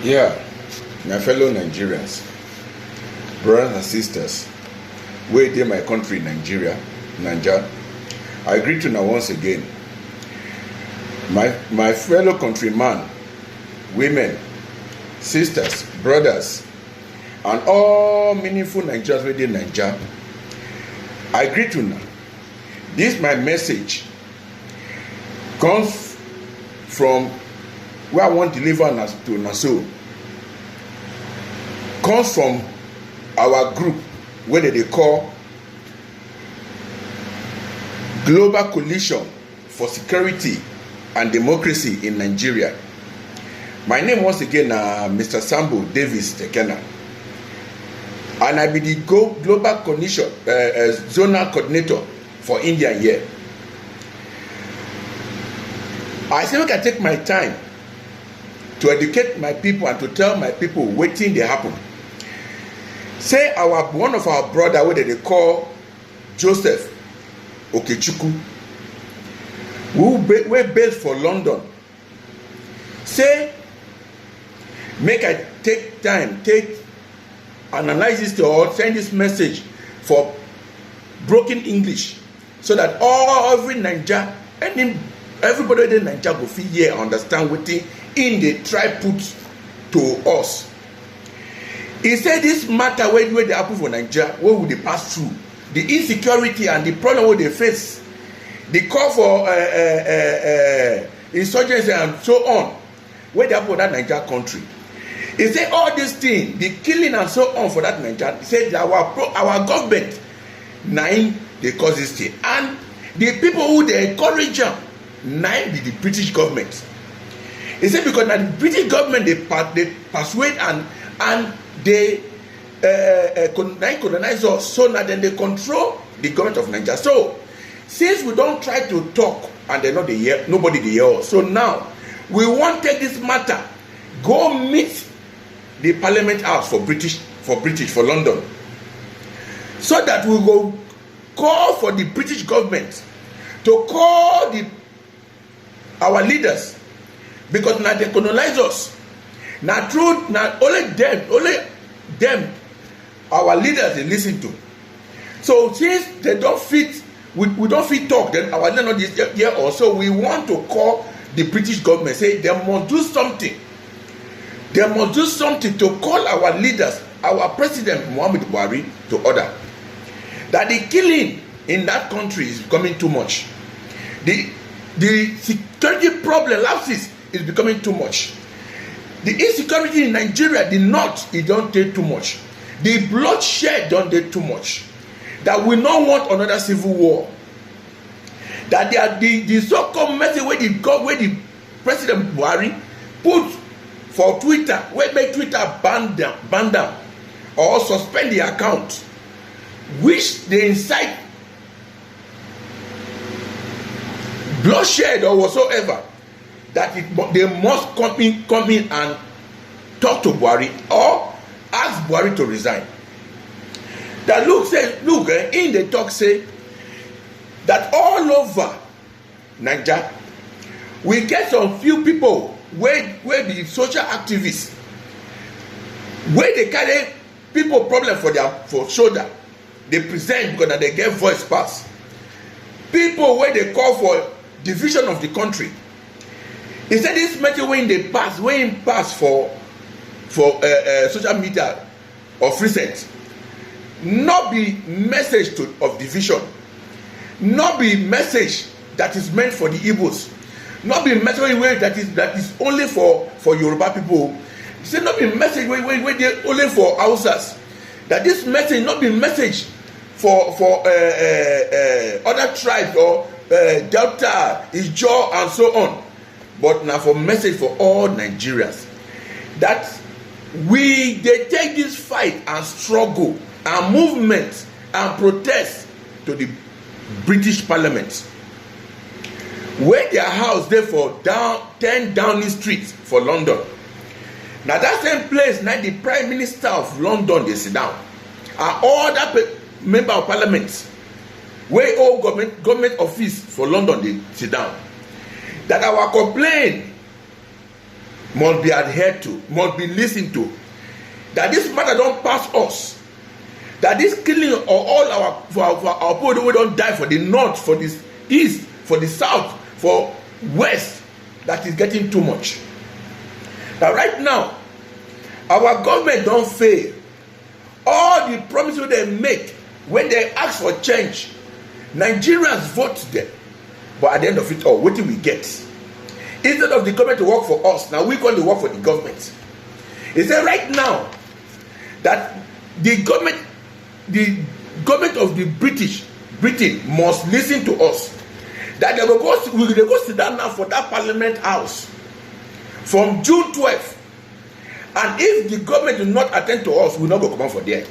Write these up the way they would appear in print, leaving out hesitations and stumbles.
Yeah, my fellow Nigerians, brothers and sisters, wey dey my country, Nigeria, I greet una once again. My fellow countrymen, women, sisters, brothers, and all meaningful Nigerians wey dey Naija, I greet una. This my message comes from where I want to deliver to una so. Comes from our group wey they call Global Coalition for Security and Democracy in Nigeria. My name once again Mr. Sambo Davis Tekena, and I be the Global Coalition Zonal Coordinator for India here. I say we can take my time to educate my people and to tell my people wetin dey happen. Say one of our brother wey they call Joseph Okechukwu, wey based for London, say make I take time analyze this or send this message for broken English so that everybody in Naija go fit hear and understand wetin in the try put to us. He said this matter wey dey happen for Naija, wey we dey pass through, the insecurity and the problem wey dey face, the call for insurgency and so on, wey dey happen for that Naija country. He say all these things, the killing and so on for that Naija, he said our government na im dey cause this thing, and the people who dey encourage am na im be the British government. He said because na the British government dey persuade and they colonize us, so now then they control the government of Nigeria. So since we don't try to talk and nobody dey hear us, so now we want take this matter go meet the Parliament House for London, so that we go call for the British government to call our leaders, because now they colonize us. Now true, now only them, our leaders they listen to. So since they don't fit, we don't fit talk, then our leaders not here also. We want to call the British government, say they must do something. They must do something to call our leaders, our President Muhammad Buhari, to order. That the killing in that country is becoming too much. The security problem lapses is becoming too much. The insecurity in Nigeria, the north, it don't take too much. The bloodshed don't take too much. That we don't want another civil war. That the so-called message where the President Buhari put for Twitter, where make Twitter ban them or suspend the account, which they incite bloodshed or whatsoever, that they must come in and talk to Buhari or ask Buhari to resign. That in the talk say that all over Nigeria we get some few people where be social activists, where they carry people problem for shoulder, they present because they get voice pass. People where they call for division of the country. He said this message when they pass for social media of recent, not be message of division, not be message that is meant for the Igbos, not be message that is only for Yoruba people. He said not be message where they only for Hausas. That this message not be message for other tribes or Delta, Ijaw and so on, but now for message for all Nigerians, that they take this fight and struggle and movement and protest to the British Parliament, where their house there for 10 Downing Street for London. Now that same place, now the Prime Minister of London they sit down, and all that member of Parliament, where all government office for London they sit down. That our complaint must be adhered to, must be listened to. That this matter don't pass us. That this killing of all our people who don't die for the north, for the east, for the south, for west, that is getting too much. That right now, our government don't fail. All the promises they make when they ask for change, Nigerians vote them. But at the end of it all, what do we get? Instead of the government to work for us, now we're going to work for the government. Is that right now that the government of the Britain must listen to us? That they will go sit down now for that Parliament House from June 12th. And if the government do not attend to us, we will not go come out for there.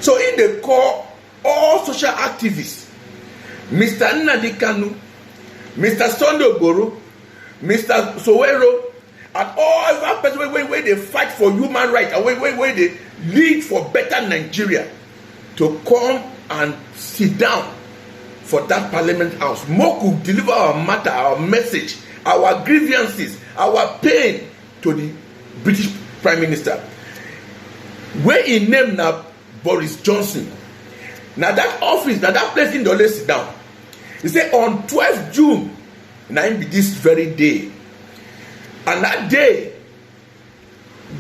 So in the call, all social activists, Mr. Nnamdi Kanu, Mr. Sunday Ogboro, Mr. Sowero, and all other persons where they fight for human rights and where they lead for better Nigeria, to come and sit down for that Parliament House. Moku deliver our matter, our message, our grievances, our pain to the British Prime Minister. Where he named now Boris Johnson. Now that office, now that place in the sit down. He said on 12th June, now it be this very day. And that day,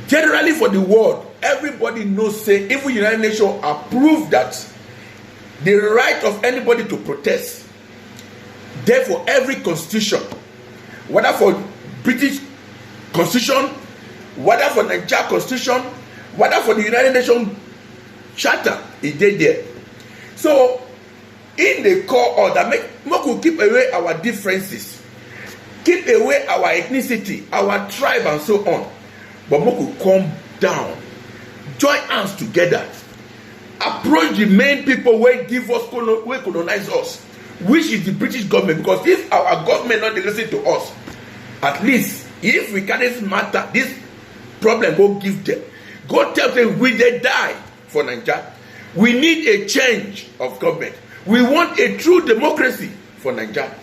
generally for the world, everybody knows, say, even the United Nations approved that the right of anybody to protest. Therefore, every constitution, whether for British constitution, whether for Nigeria constitution, whether for the United Nations charter, it did there. So, in the core order, we keep away our differences, keep away our ethnicity, our tribe, and so on. But we could come down, join hands together, approach the main people where give us, where colonize us, which is the British government. Because if our government not listen to us, at least if we can this matter, this problem, go give them, go tell them we they die for Nigeria. We need a change of government. We want a true democracy for Nigeria.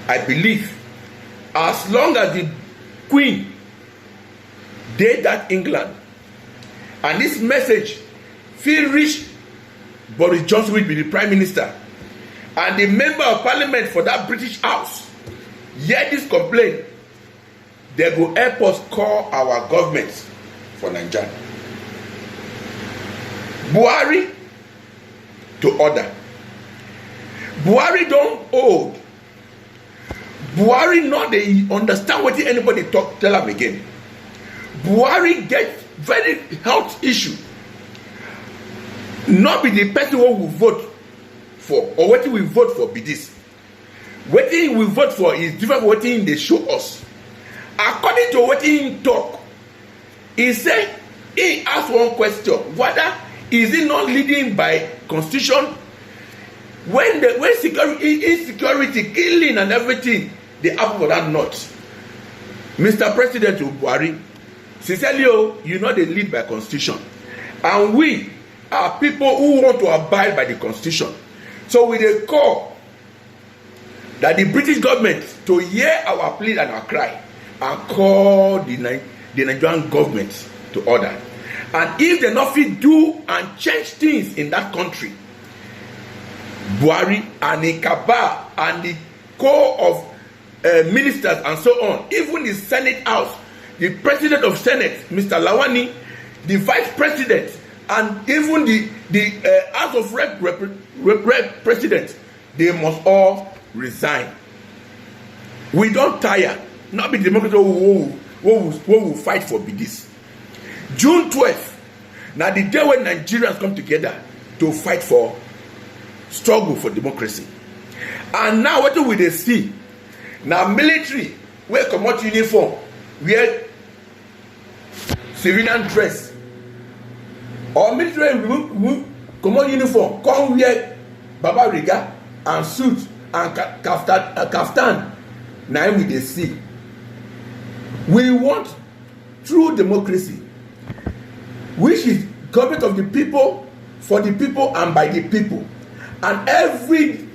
I believe as long as the Queen did that England, and this message feel reach Boris Johnson will be the Prime Minister, and the member of Parliament for that British House hear this complaint, they go help us call our government for Nigeria. Buhari to order. Buhari don't hold. Buhari not they understand what anybody tell him again. Buhari get very health issue. Not be the person who will vote for, or what we vote for be this. What we vote for is different from what they show us. According to what he talk, he said he asked one question: whether is it not leading by constitution? When security, insecurity, killing and everything, they happen for that not. Mr. President Buhari, sincerely, you know they lead by constitution. And we are people who want to abide by the constitution. So we dey call that the British government to hear our plea and our cry and call the Nigerian government to order. And if they not fit do and change things in that country, Buhari and the cabal and the core of ministers and so on, even the Senate House, the President of Senate, Mr. Lawani, the Vice President, and even the House of Rep President, they must all resign. We don't tire. Not be democracy who will fight for be this. June 12th, now the day when Nigerians come together to fight for struggle for democracy. And now what do we see? Now military wear come out uniform, wear civilian dress, or military come out uniform, come wear baba riga and suit and kaftan. Now we see. We want true democracy, which is government of the people, for the people, and by the people. And every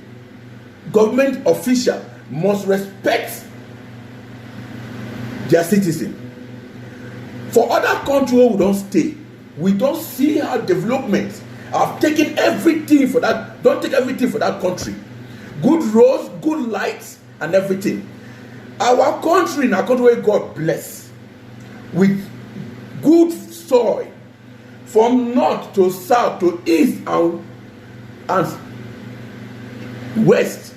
government official must respect their citizens. For other countries we don't stay, we don't see how development have taken everything for that, don't take everything for that country. Good roads, good lights, and everything. Our country, in a country where God bless, with good soil, from north to south to east and west.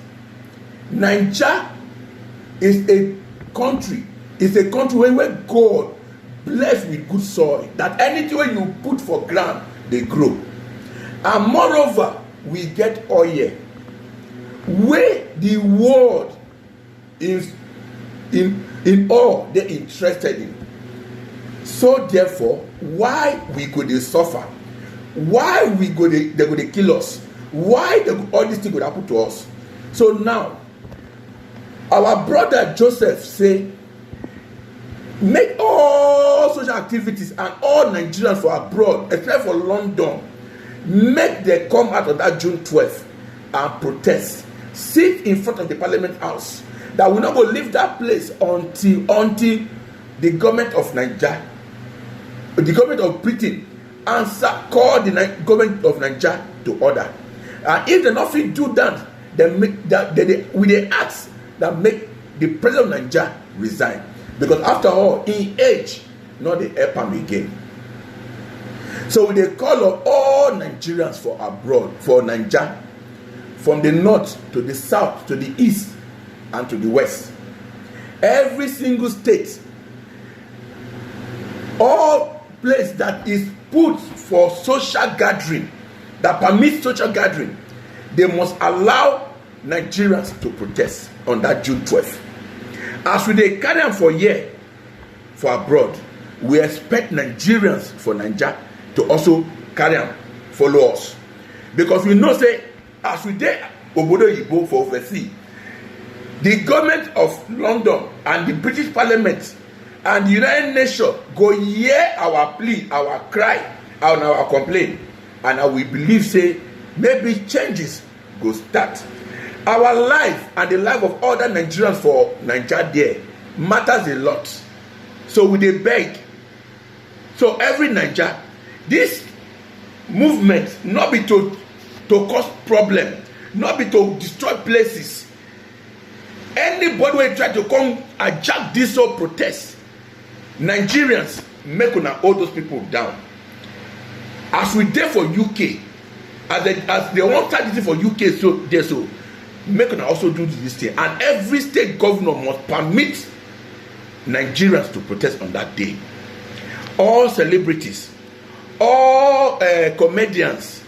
Nigeria is a country where God blessed with good soil, that anything you put for ground, they grow. And moreover, we get oil, where the world is in all they're interested in. So therefore, why we go to suffer? Why they go to kill us? Why all these things would happen to us? So now, our brother Joseph say, make all social activities and all Nigerians for abroad, except for London, make them come out of that June 12th and protest. Sit in front of the Parliament House. That we're not going to leave that place until the government of Nigeria, the government of Britain, call the government of Nigeria to order. And if they not fit do that, they ask that make the president of Nigeria resign. Because after all, in age, not the help him again. So they call on all Nigerians for abroad, for Nigeria, from the north to the south, to the east, and to the west. Every single state, all place that is put for social gathering, that permits social gathering, they must allow Nigerians to protest on that June 12th. As we dey carry am for year for abroad, we expect Nigerians for Nigeria to also carry am follow us, because we know say as we dey obodo oyibo for overseas, the government of London and the British Parliament and the United Nations go hear our plea, our cry, and our complaint, and we believe say maybe changes go start. Our life and the life of other Nigerians for Nigeria there matters a lot. So we dey beg. So every Nigeria, this movement not be to cause problem, not be to destroy places. Anybody will try to come hijack this whole protest, Nigerians, make una hold those people down. As we there for UK, as they want start this for UK, so make una also do this thing. And every state governor must permit Nigerians to protest on that day. All celebrities, all comedians,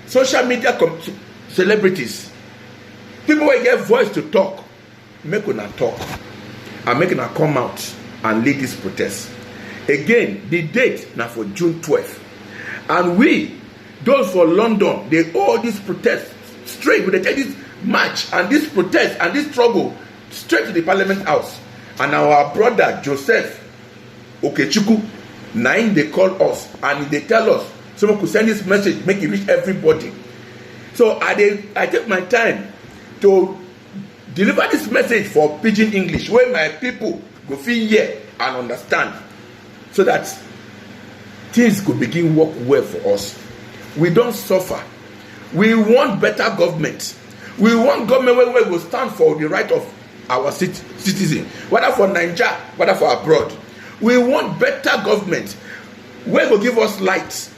social media celebrities, people will get voice to talk, make una talk and make una come out and lead this protest. Again, the date now for June 12th. And we, those for London, they hold this protest straight. They take this march and this protest and this struggle straight to the Parliament House. And our brother Joseph Okechukwu, nine they call us and they tell us someone could send this message, make it reach everybody. So I take my time to deliver this message for pidgin English, where my people go feel hear and understand, so that things could begin work well for us. We don't suffer. We want better government. We want government where we will stand for the right of our citizens, whether for Nigeria, whether for abroad. We want better government where will give us lights,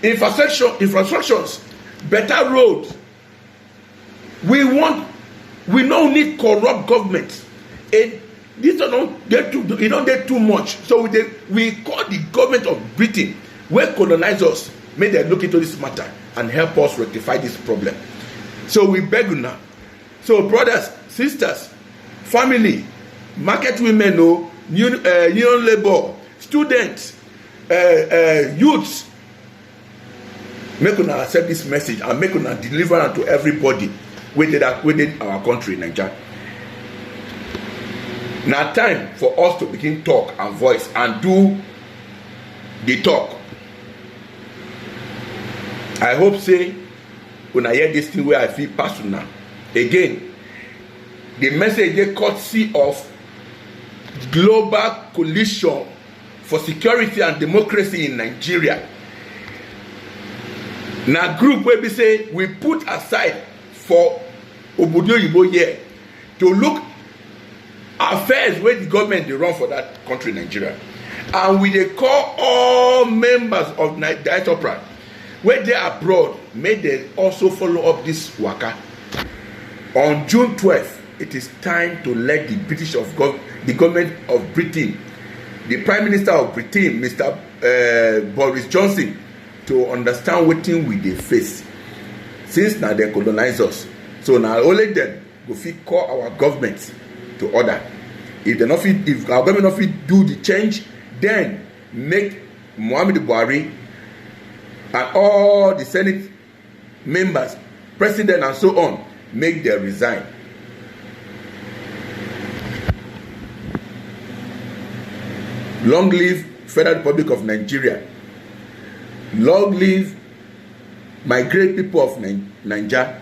infrastructures, better roads. We don't need corrupt government. This don't get too much. So we call the government of Britain, where colonize us, may they look into this matter and help us rectify this problem. So we beg you now. So brothers, sisters, family, market women, union labor, students, youths, make una accept this message and make una deliver it to everybody within our country, Nigeria. Now time for us to begin talk and voice and do the talk. I hope say when I hear this thing where I feel personal. Again, the message they courtesy of global coalition for security and democracy in Nigeria. Na group wey be say we put aside for obodo oyibo here to look affairs wey the government dey run for that country, Nigeria. And we dey call all members of diaspora wey dey abroad, make dem also follow up this waka. On June 12th, it is time to let the the government of Britain, the Prime Minister of Britain, Mr. Boris Johnson, to understand wetin we dey face. Since na dem colonize us, so na only dem go fit call our government to order. If our government no fit do the change, then make Muhammadu Buhari and all the Senate members, president and so on, make them resign. Long live Federal Republic of Nigeria. Long live my great people of Nigeria.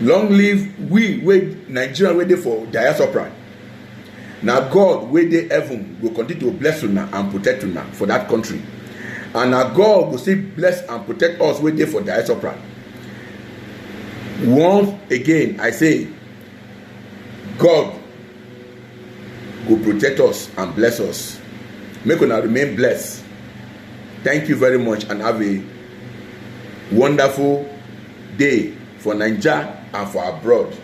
Long live we Nigerians waiting for diaspora. Now God wey dey heaven will continue to bless una and protect una for that country. And now God will still bless and protect us wey dey for diaspora. Once again, I say, God will protect us and bless us. Make una remain blessed. Thank you very much and have a wonderful day for Nigeria and for abroad.